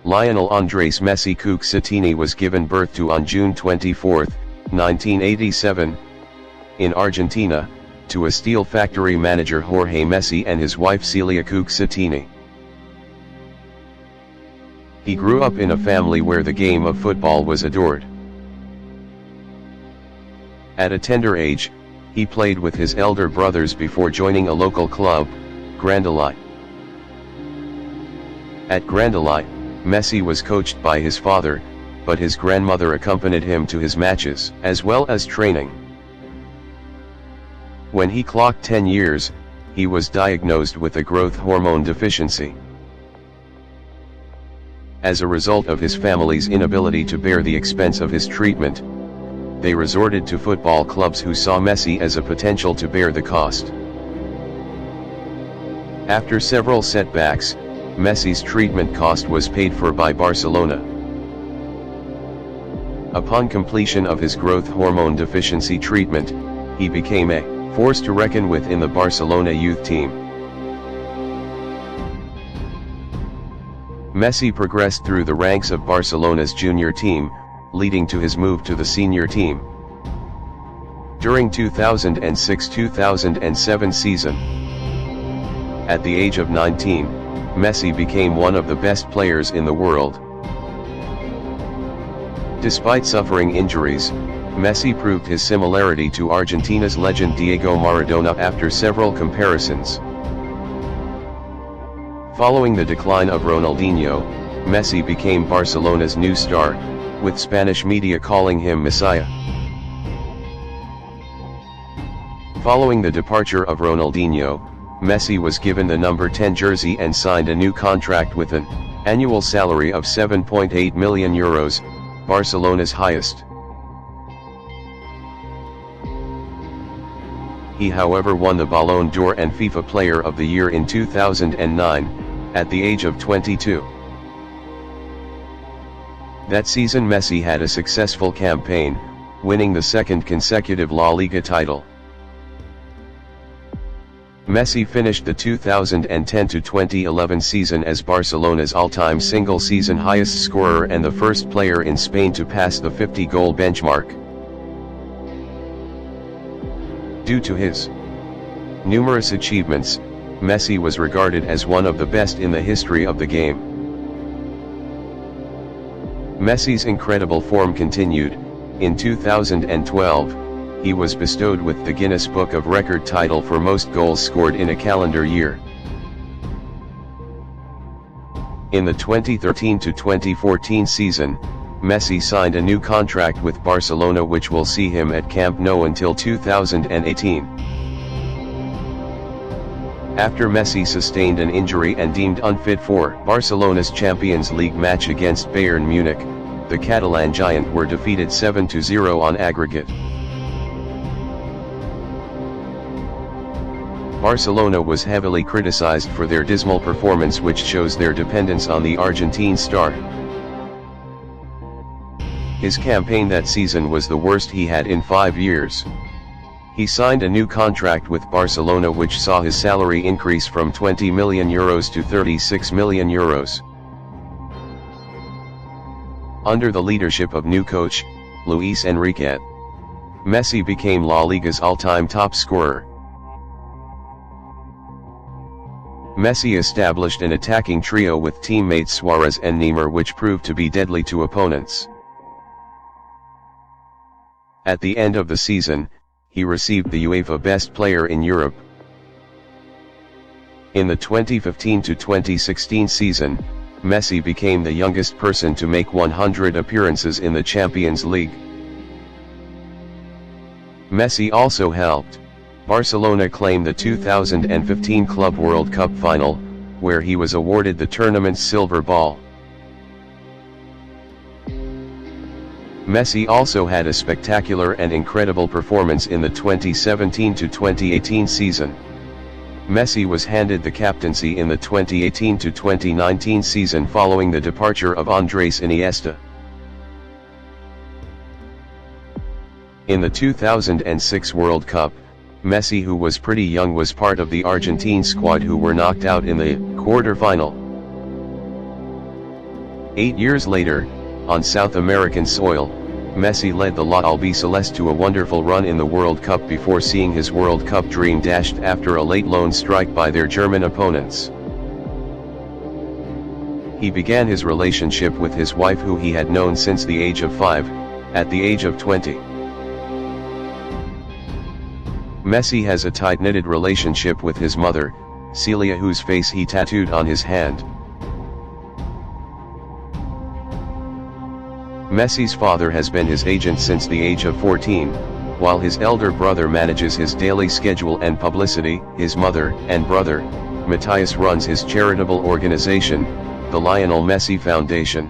Lionel Andres Messi Cuccittini was given birth to on June 24, 1987, in Argentina, to a steel factory manager Jorge Messi and his wife Celia Cuccittini. He grew up in a family where the game of football was adored. At a tender age, he played with his elder brothers before joining a local club, Grandoli. At Grandoli, Messi was coached by his father, but his grandmother accompanied him to his matches, as well as training. When he clocked 10 years, he was diagnosed with a growth hormone deficiency. As a result of his family's inability to bear the expense of his treatment, they resorted to football clubs who saw Messi as a potential to bear the cost. After several setbacks, Messi's treatment cost was paid for by Barcelona. Upon completion of his growth hormone deficiency treatment, he became a force to reckon with in the Barcelona youth team. Messi progressed through the ranks of Barcelona's junior team, leading to his move to the senior team. During 2006-2007 season, at the age of 19, Messi became one of the best players in the world. Despite suffering injuries, Messi proved his similarity to Argentina's legend Diego Maradona after several comparisons. Following the decline of Ronaldinho, Messi became Barcelona's new star, with Spanish media calling him Messiah. Following the departure of Ronaldinho, Messi was given the number 10 jersey and signed a new contract with an annual salary of €7.8 million, Barcelona's highest. He however won the Ballon d'Or and FIFA Player of the Year in 2009, at the age of 22. That season Messi had a successful campaign, winning the second consecutive La Liga title. Messi finished the 2010-2011 season as Barcelona's all-time single-season highest scorer and the first player in Spain to pass the 50-goal benchmark. Due to his numerous achievements, Messi was regarded as one of the best in the history of the game. Messi's incredible form continued. In 2012, he was bestowed with the Guinness Book of Record title for most goals scored in a calendar year. In the 2013-2014 season, Messi signed a new contract with Barcelona which will see him at Camp Nou until 2018. After Messi sustained an injury and deemed unfit for Barcelona's Champions League match against Bayern Munich, the Catalan giant were defeated 7-0 on aggregate. Barcelona was heavily criticized for their dismal performance, which shows their dependence on the Argentine star. His campaign that season was the worst he had in 5 years. He signed a new contract with Barcelona which saw his salary increase from €20 million to €36 million. Under the leadership of new coach, Luis Enrique, Messi became La Liga's all-time top scorer. Messi established an attacking trio with teammates Suarez and Neymar which proved to be deadly to opponents. At the end of the season, he received the UEFA Best Player in Europe. In the 2015-2016 season, Messi became the youngest person to make 100 appearances in the Champions League. Messi also helped Barcelona claim the 2015 Club World Cup final, where he was awarded the tournament's silver ball. Messi also had a spectacular and incredible performance in the 2017-2018 season. Messi was handed the captaincy in the 2018-2019 season following the departure of Andres Iniesta. In the 2006 World Cup, Messi, who was pretty young, was part of the Argentine squad who were knocked out in the quarter-final. 8 years later, on South American soil, Messi led the La Albiceleste to a wonderful run in the World Cup before seeing his World Cup dream dashed after a late loan strike by their German opponents. He began his relationship with his wife, who he had known since the age of 5, at the age of 20. Messi has a tight-knitted relationship with his mother, Celia, whose face he tattooed on his hand. Messi's father has been his agent since the age of 14, while his elder brother manages his daily schedule and publicity. His mother and brother, Matthias, runs his charitable organization, the Lionel Messi Foundation.